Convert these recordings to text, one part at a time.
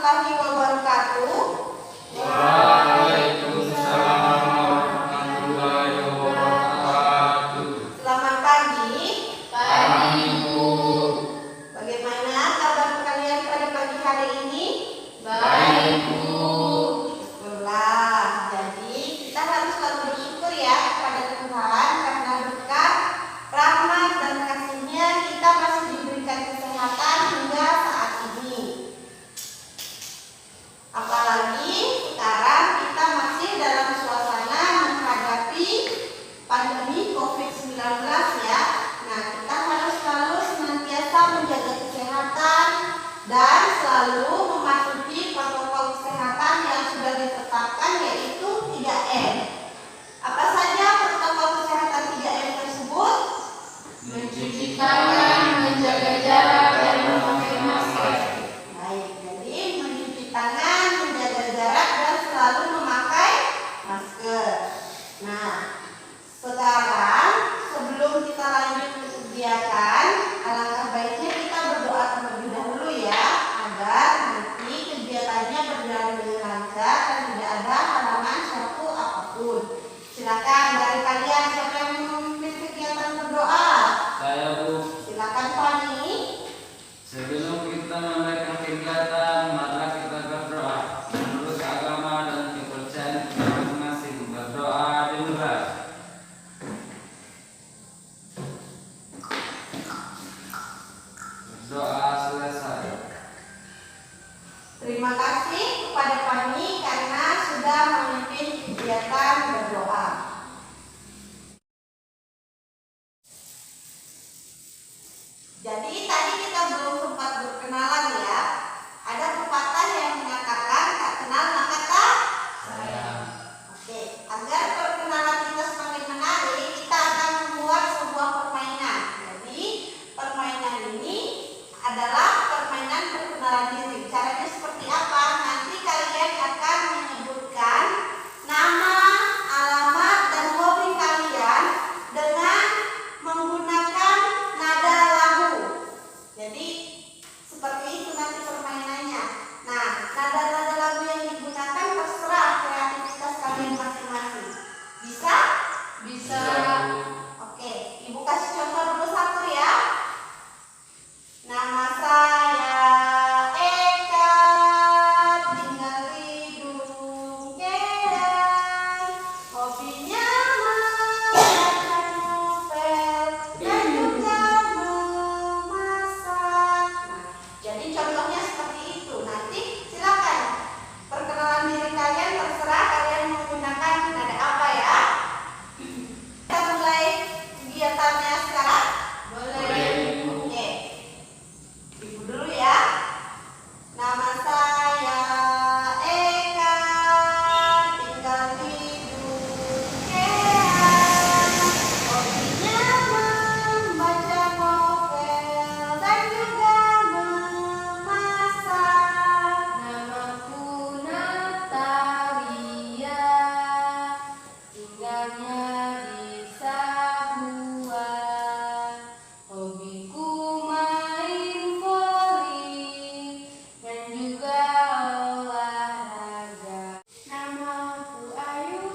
warahmatullahi wabarakatuh. Waalaikumsalam warahmatullahi wabarakatuh. Selamat pagi. Pagi, Bu. Bagaimana kabar kalian pada pagi hari ini? Baik, Bu. Syukurlah. Jadi kita harus selalu bersyukur ya kepada Tuhan karena berkat rahmat dan kasih-Nya kita masih diberikan kesehatan hingga saat ini. Apalagi sekarang kita masih dalam suasana menghadapi pandemi COVID-19 ya. Nah, kita harus selalu senantiasa menjaga kesehatan dan selalu mematuhi protokol kesehatan yang sudah ditetapkan, yaitu 3M. Apa saja protokol kesehatan 3M tersebut? Mencuci tangan, menjaga jarak, dan memakai masker. Baik, jadi mencuci tangan, menjaga jarak, dan selalu memakai masker. Nah, sekarang sebelum kita lanjut ke kegiatan, alangkah baiknya kita berdoa terlebih dahulu ya, agar nanti kegiatannya berjalan dengan lancar dan tidak ada halangan suatu apapun. Silakan dari kalian siapa yang memimpin kegiatan berdoa? Saya, Bu. Silakan Fani. Sebelum kita memulai kegiatan, marilah kita berdoa menurut agama dan kepercayaan kita masing-masing. Berdoa dimulai. Berdoa selesai. Terima kasih kepada Fani karena sudah memimpin kegiatan berdoa. Jadi tadi kita belum sempat berkenalan ya. Ada pepatah yang mengatakan tak kenal maka tak Sayang. Oke, agar perkenalan kita semakin menarik, kita akan membuat sebuah permainan. Jadi, permainan ini adalah permainan perkenalan diri. Caranya seperti apa? Nanti kalian akan menyebutkan nama, alamat, dan hobi kalian dengan menggunakan nada lagu. Jadi, seperti itu nanti permainannya. Nah, nada-nada lagu yang digunakan terserah kreativitas kalian masing-masing. Bisa? Bisa. Oke, Ibu kasih contoh dulu satu ya. Nama saya Eka, tinggal di Dungkean. Hobinya membaca novel dan juga memasak. Nah, jadi contohnya seperti itu. Nanti silakan perkenalan diri kalian, terserah kalian menggunakan nada apa ya. Kita mulai kegiatannya sekarang. Boleh, Bu. Oke. Ibu dulu ya. Nama saya Eka, tinggal di Dungkean. Hobinya membaca novel dan juga memasak. Namaku Natalia, tinggalnya di Sabua. Hobiku main voli dan juga olahraga. Namaku Ayu,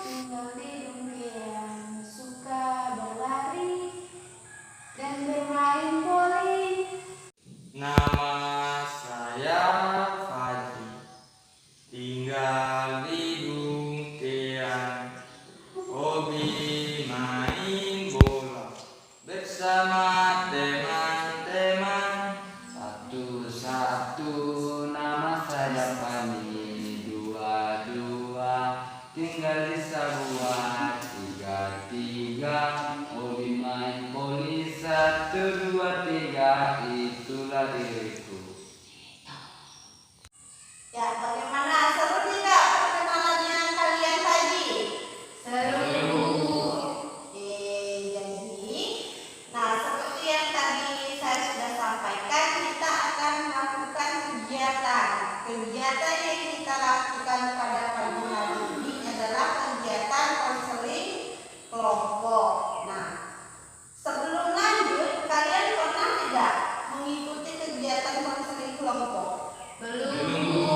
tinggal di Dungkean. Suka berlari dan bermain voli. Nama saya Fadli, tinggal di Dungkean. Hobi main bola bersama teman-teman. Satu-satu, nama saya Fadli. Dua-dua, tinggal di Sabua. Tiga-tiga, hobi main voli. 1, 2, 3, itulah diriku. Ya, bagaimana? Seru tidak perkenalannya kalian tadi? Seru. Oke, jadi, nah seperti yang tadi saya sudah sampaikan, kita akan melakukan kegiatan. Kegiatan yang kita lakukan pada pagi hari ini adalah kegiatan konseling kelompok. Nah, sebelum lanjut, kalian pernah tidak mengikuti kegiatan konseling kelompok? Belum.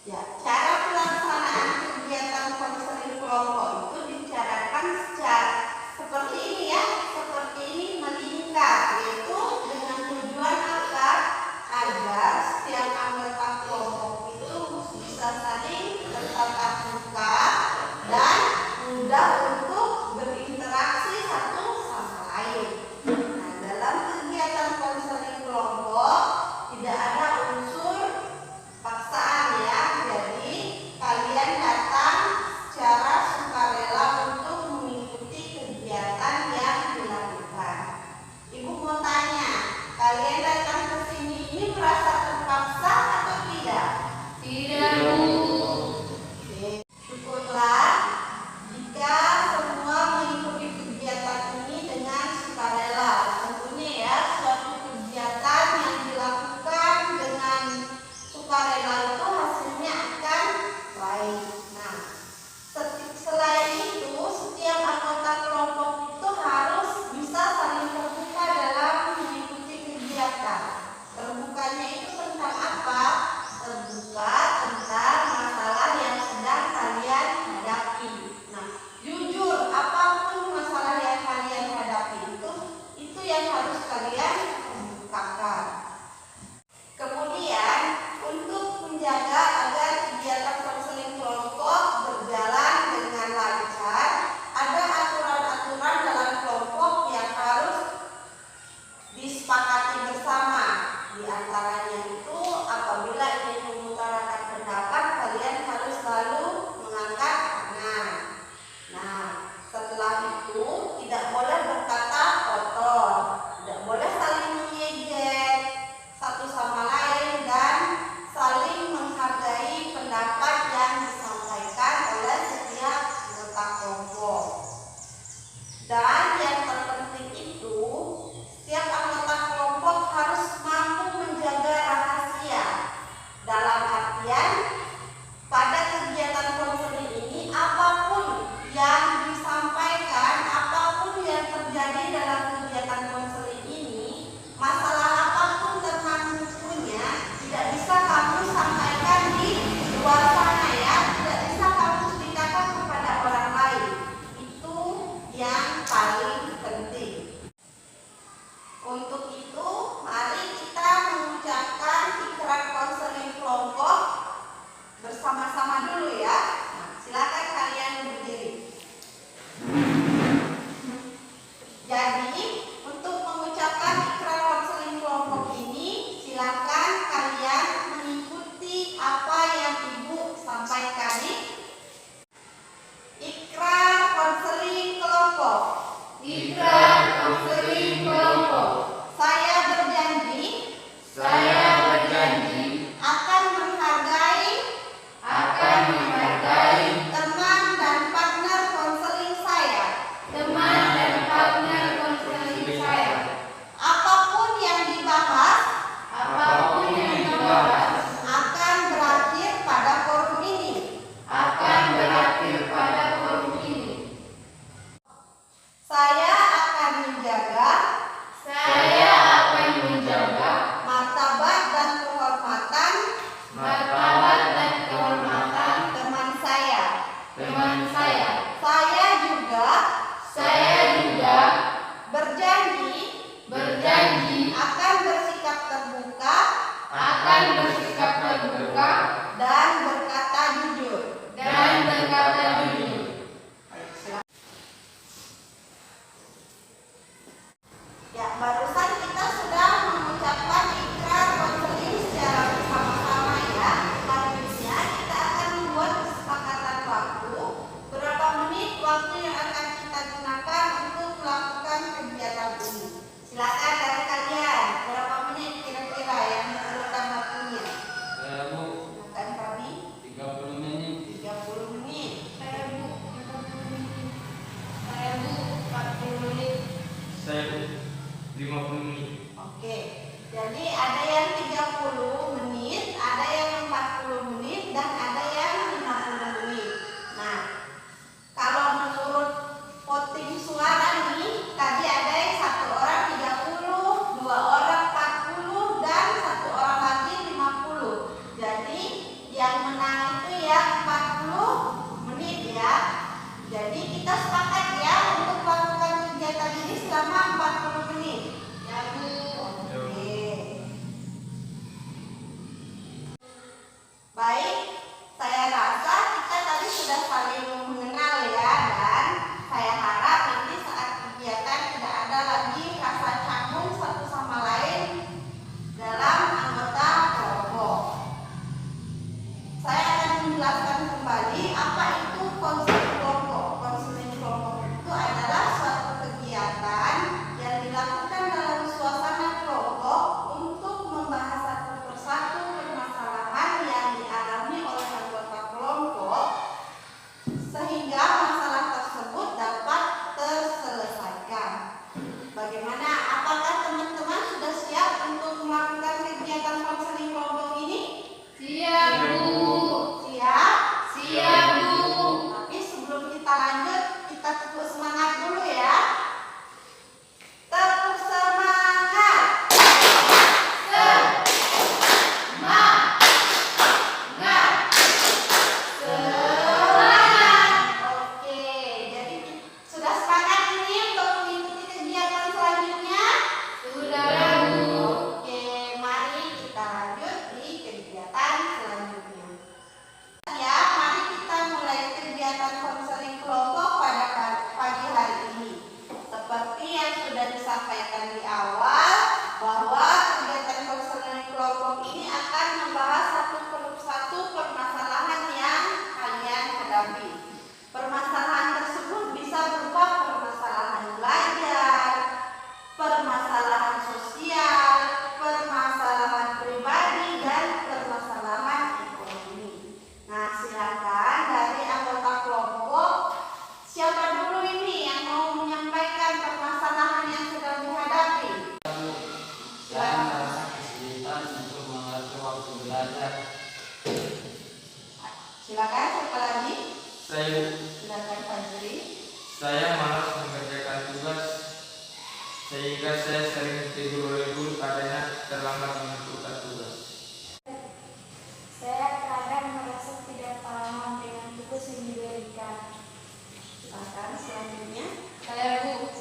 Ya, cara pelaksanaan kegiatan konseling kelompok itu dibicarakan secara seperti ini ya, seperti ini meningkat, yaitu dengan tujuan apa? Agar setiap anggota kelompok itu bisa saling bertatap muka dan mudah untuk berinteraksi satu sama lain. Nah, dalam kegiatan konseling kelompok tidak ada unsur paksaan ya, jadi ya. Jadi kita sepakat ya untuk melakukan kegiatan ini selama 40 menit. Ya, Bu. Oke. Baik, saya rasa kita tadi sudah saling mengenal ya, dan saya harap nanti saat kegiatan tidak ada lagi rasa canggung satu sama lain dalam anggota kelompok. Saya akan menjelaskan kembali apa itu konseling kelompok. Konseling kelompok itu adalah suatu kegiatan yang dilakukan dalam suasana kelompok untuk membahas satu persatu permasalahan yang dialami oleh anggota kelompok sehingga masalah tersebut dapat terselesaikan. Bagaimana? Apakah teman-teman sudah siap untuk melakukan kegiatan konseling kelompok ini? Siap, Bu. Siap? Siap, Bu. Tapi sebelum kita lanjut, kita tepuk semangat dulu ya. Tepuk semangat. Oke, jadi sudah sepakat ini untuk mengikuti kegiatan selanjutnya? Sudah, Bu. Oke, mari kita lanjut di kegiatan selanjutnya. Ya, mari kita mulai kegiatan konseling kelompok pada pagi hari ini. Seperti yang sudah disampaikan di awal, bahwa kegiatan konseling kelompok ini akan membahas satu permasalahan yang kalian hadapi. Permasalahan tersebut bisa berupa permasalahan belajar, permasalahan sosial, permasalahan pribadi, dan permasalahan ekonomi. Nah, silakan dari anggota kelompok, siapa dulu ini yang mau menyampaikan permasalahan yang sedang dihadapi? Saya merasa kesulitan untuk mengatur waktu belajar. Silakan, siapa lagi? Saya Silakan Fajri. malas mengerjakan tugas sehingga saya sering tidur lebur karena terlambat menentukan tugas. Saya kadang merasa tidak paham dengan tugas yang diberikan. Silakan selanjutnya. Saya, Bu.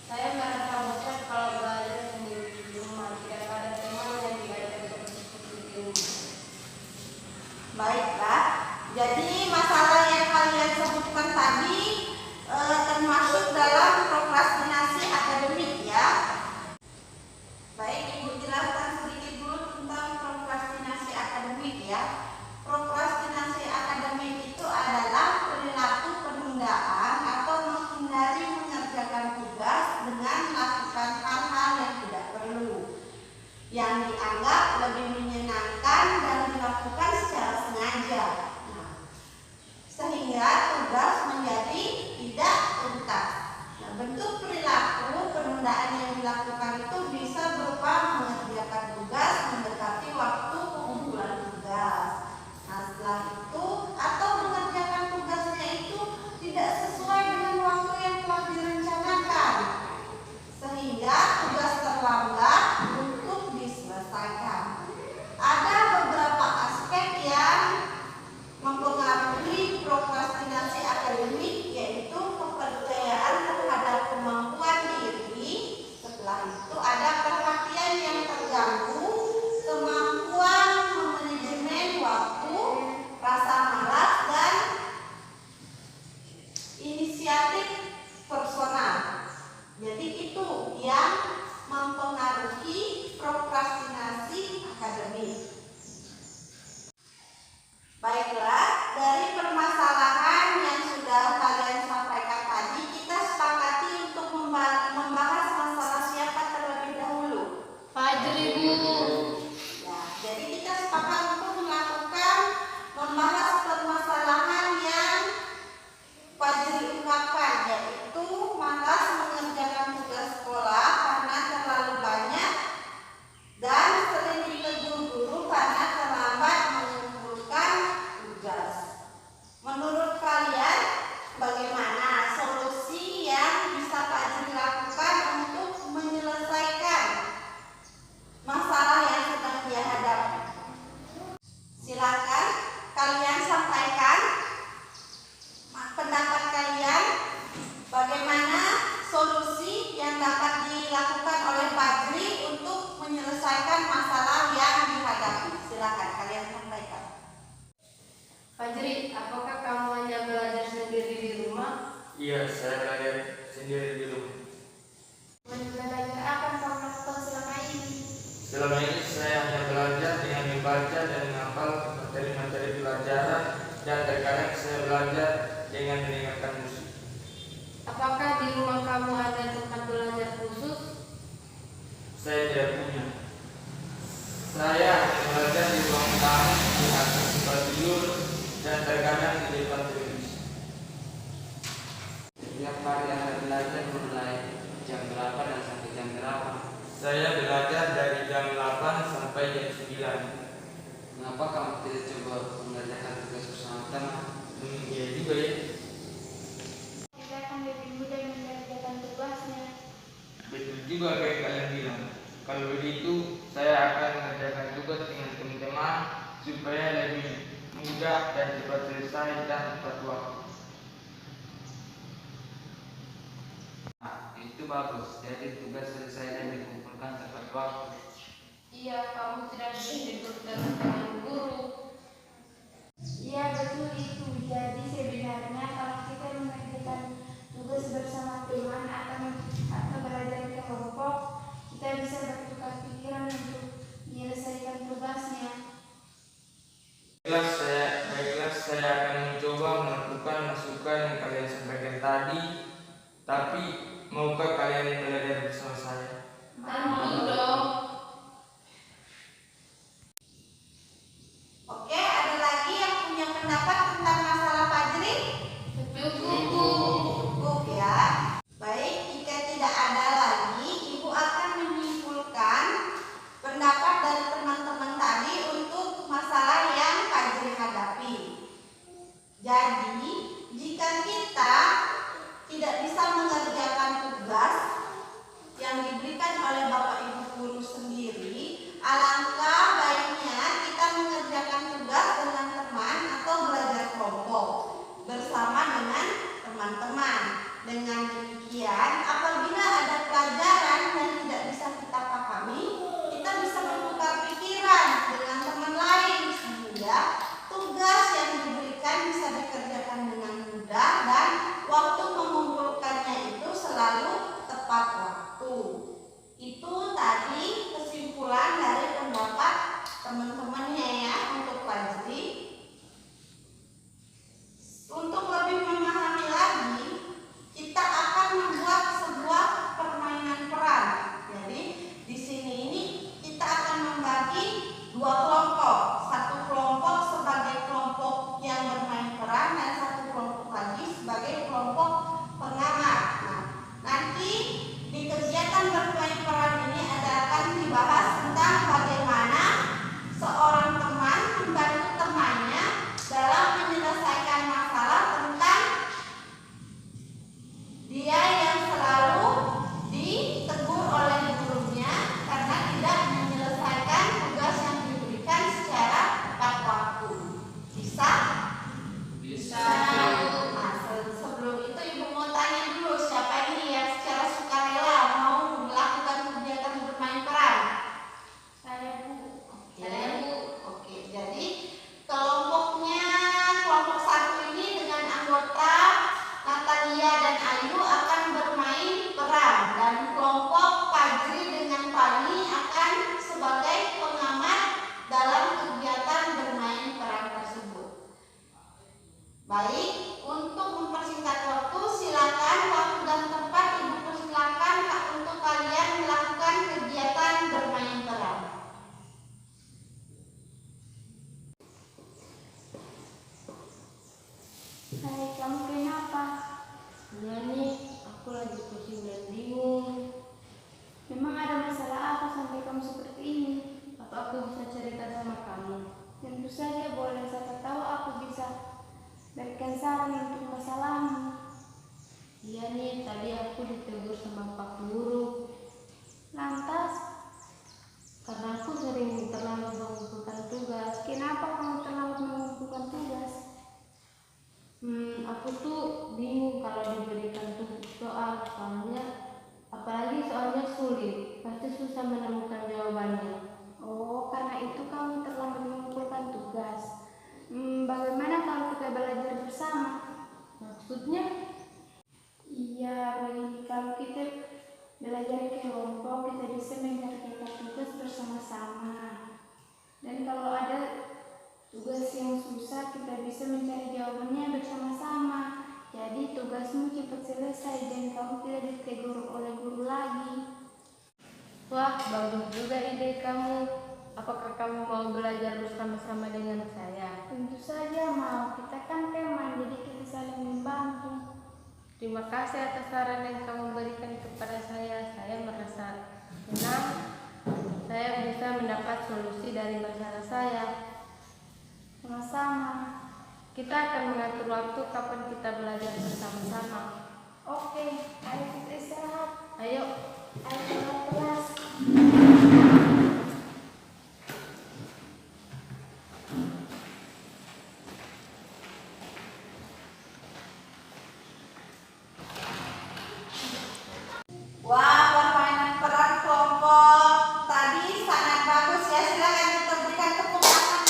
Saya merasa bosan kalau belajar sendiri di rumah. Tidak ada teman yang diajak seperti ini. Baiklah, jadi masalah yang kalian sebutkan tadi termasuk dalam prokrastinasi akademik ya. Baik, Ibu jelaskan sedikit dulu tentang prokrastinasi akademik ya. Prokrastinasi akademik itu adalah perilaku penundaan atau menghindari mengerjakan tugas dengan melakukan hal-hal yang tidak perlu, yang dianggap lebih menyenangkan dan dilakukan secara sengaja. Nah, sehingga tugas menjadi tidak tuntas. Nah, bentuk perilaku Iya, saya belajar sendiri di rumah. Belajar apa yang kamu lakukan selama ini? Selama ini saya hanya belajar dengan membaca dan menghafal materi-materi pelajaran, dan terkadang saya belajar dengan mendengarkan musik. Apakah di rumah kamu ada tempat belajar khusus? Saya tidak punya. Saya hanya belajar di ruang tamu, di atas tempat tidur, dan terkadang di depan televisi. Setiap hari Anda belajar mulai jam berapa dan sampai jam berapa? Saya belajar dari jam 8 sampai jam 9. Mengapa kamu tidak coba mengerjakan tugas bersama teman? Iya juga ya. Kita akan lebih mudah mengerjakan tugasnya. Betul juga kayak kalian bilang. Kalau begitu, saya akan mengerjakan tugas dengan teman-teman supaya lebih mudah dan cepat selesai dan tepat waktu. Nah, itu bagus. Jadi tugas selesai dan dikumpulkan tepat waktu. Iya, kamu tidak disebut dengan guru. Iya betul itu. Jadi sebenarnya kalau kita mengerjakan tugas bersama teman atau belajar kelompok, kita bisa bertukar pikiran untuk menyelesaikan tugasnya. Baiklah, saya akan mencoba melakukan masukan yang kalian sampaikan tadi. Tapi, maukah kalian belajar bersama saya? Mau dong. Oke, ada lagi yang punya pendapat tentang masalah Fajri? Cukup ya. Baik, jika tidak ada lagi, Ibu akan menyimpulkan pendapat dari teman-teman tadi untuk masalah yang Fajri hadapi. Jadi, jika kita tidak bisa mengerjakan tugas yang diberikan oleh Bapak Ibu guru sendiri, alangkah baiknya kita mengerjakan tugas dengan teman atau belajar kelompok bersama dengan teman-teman. Dengan demikian, apabila ada pelajaran yang tidak bisa kita pahami, kita bisa bertukar pikiran dengan teman lain sehingga tugas yang diberikan bisa dikerjakan dengan mudah dan waktu mengumpulkannya itu selalu tepat waktu. Itu tadi kesimpulan dari pendapat teman-temannya ya untuk Fajri. Untuk lebih memahami lagi, kita akan membuat sebuah permainan peran. Jadi di sini ini kita akan membagi dua kelompok. Satu kelompok sebagai kelompok yang bermain peran dan satu kelompok lagi sebagai kelompok pengamat. Nah, nanti di kegiatan bermain peran ini akan dibahas tentang bagaimana seorang teman membantu temannya dalam menyelesaikan masalah tentang dia yang selalu ditegur oleh gurunya karena tidak menyelesaikan tugas yang diberikan secara tepat waktu. Bisa? Bisa. Nah, sebelum itu Ibu mau tanya dulu, siapa ini yang secara sukarela mau melakukan kegiatan bermain peran? Saya Bu. Saya, Bu. Oke, jadi kelompok satu ini dengan anggota Natalia dan Ayu akan bermain peran, dan kelompok Fajri dengan Fani akan sebagai pengamat dalam kegiatan bermain peran tersebut. Baik, untuk mempersingkat waktu, silakan waktu dan tempat Ibu persilakan untuk kalian melakukan kegiatan bermain peran. Hai, kamu kenapa? Iya nih, aku lagi pusing dan bingung. Memang ada masalah apa sampai kamu seperti ini? Apa aku bisa cerita sama kamu? Tentu saja boleh, siapa tahu aku bisa berikan saran untuk masalahmu. Iya nih, tadi aku ditegur sama Pak Guru Lantas, karena aku sering terlambat mengumpulkan tugas. kenapa kamu terlambat mengumpulkan tugas? Aku tuh bingung kalau diberikan soal, apalagi soalnya sulit, pasti susah menemukan jawabannya. Oh, karena itu kamu terlambat mengumpulkan tugas. Bagaimana kalau kita belajar bersama? Maksudnya? belajar kelompok, kita bisa mengerjakan tugas bersama-sama. Dan kalau ada tugas yang susah, kita bisa mencari jawabannya bersama-sama. Jadi tugasmu cepat selesai dan kamu tidak ditegur oleh guru lagi. Wah, bagus juga ide kamu. Apakah kamu mau belajar bersama-sama dengan saya? Tentu saja mau, kita kan teman, jadi kita saling membantu. Terima kasih atas saran yang kamu berikan kepada saya. Saya merasa senang. Saya bisa mendapat solusi dari masalah saya. Sama-sama. Kita akan mengatur waktu kapan kita belajar bersama-sama. Oke, ayo kita istirahat. Ayo. Ayo kita kelas. Wah, permainan peran kelompok tadi sangat bagus ya. Silakan kita berikan tepuk tangan.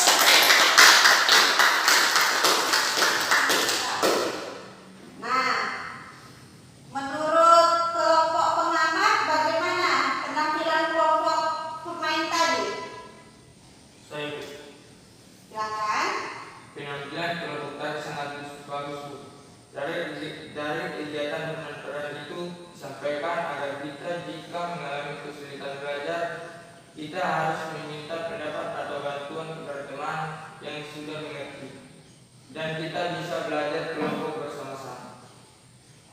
Nah, menurut kelompok pengamat bagaimana penampilan kelompok pemain tadi? Saya Silakan. penampilan kelompok tadi sangat bagus, Bu. Dari kegiatan peran itu disampaikan agar kita jika mengalami kesulitan belajar, kita harus meminta pendapat atau bantuan kepada teman yang sudah mengerti, dan kita bisa belajar kelompok bersama-sama.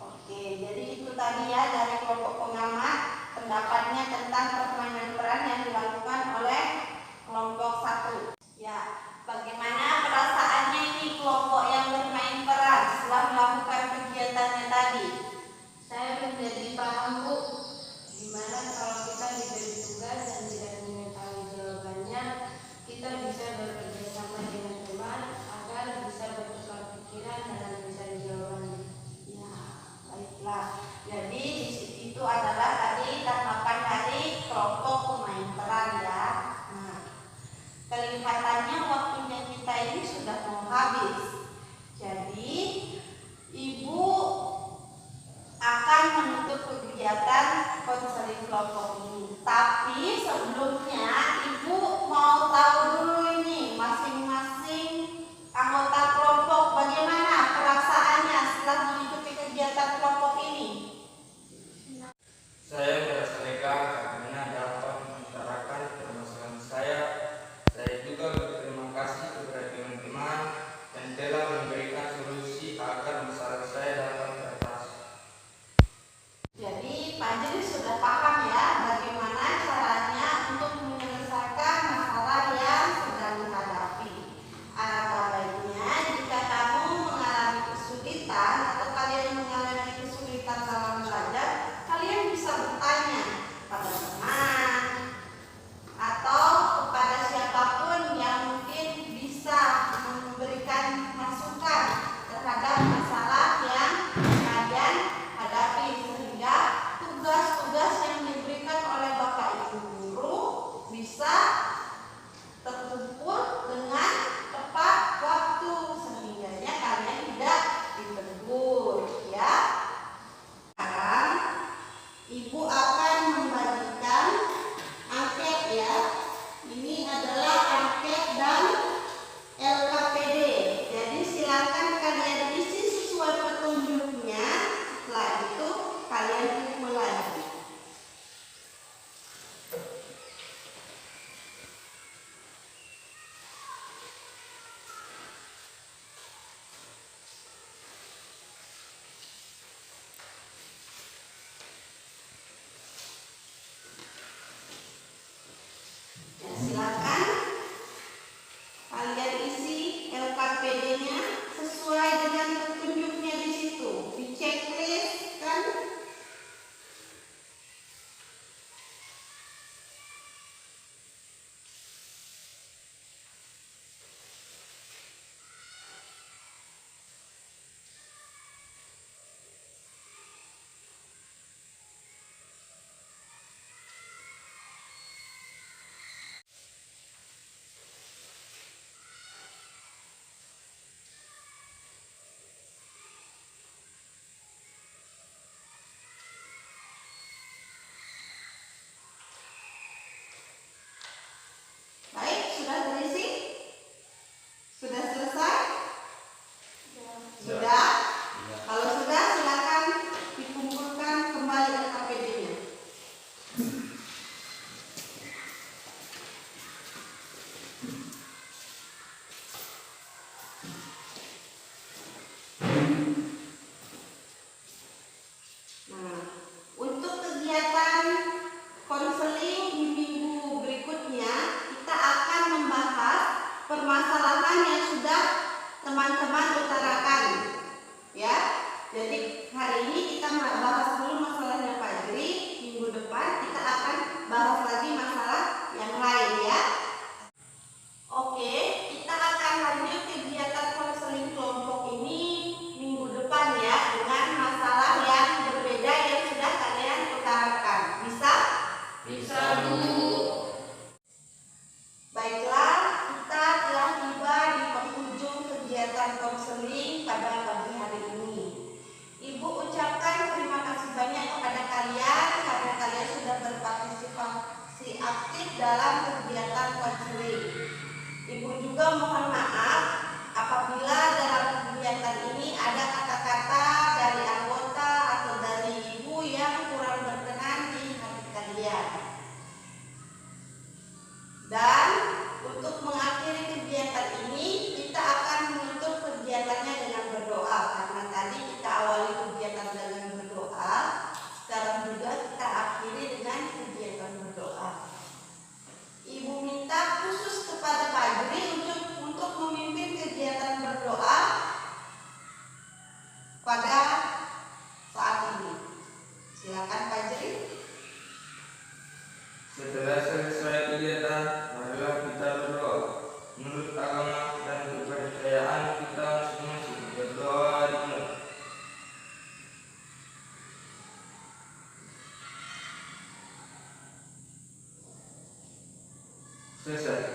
Oke, jadi itu tadi ya dari kelompok pengamat pendapatnya tentang permainan peran yang dilakukan oleh kelompok 1. Ya, bagaimana perasaannya ini kelompok yang bermain peran setelah melakukan kegiatannya tadi? Saya menjadi paham, Bu, gimana kalau kita diberi tugas dan tidak mengetahui jawabannya, kita bisa bekerja sama dengan teman agar bisa bertukar pikiran dalam utarakan. Ya, jadi hari ini kita bahas dulu masalahnya Fajri. Minggu depan kita akan bahas lagi masalah yang lain ya. Oke, kita akan lanjut kegiatan konseling kelompok ini minggu depan ya, dengan masalah yang berbeda yang sudah kalian utarakan. Bisa? Bisa, Bu. Baiklah, kita telah tiba di penghujung kegiatan konseling pada pagi hari ini. Ibu ucapkan terima kasih banyak kepada kalian karena kalian sudah berpartisipasi aktif dalam kegiatan konseling. Ibu juga mohon maaf apabila dalam kegiatan ini ada kata-kata dari anggota atau dari ibu yang kurang berkenan di hati kalian. Dan untuk mengakhiri kegiatan ini, kita akan menutup kegiatannya dengan berdoa. Karena tadi kita awali kegiatan dengan berdoa, sekarang juga kita akhiri dengan kegiatan berdoa. Ibu minta khusus kepada Fajri untuk memimpin kegiatan berdoa pada saat ini. Silakan Fajri. Setelah selesai kegiatan, marilah kita berdoa. Menurut agama dan kepercayaan kita masing-masing, berdoa dimulai. Selesai.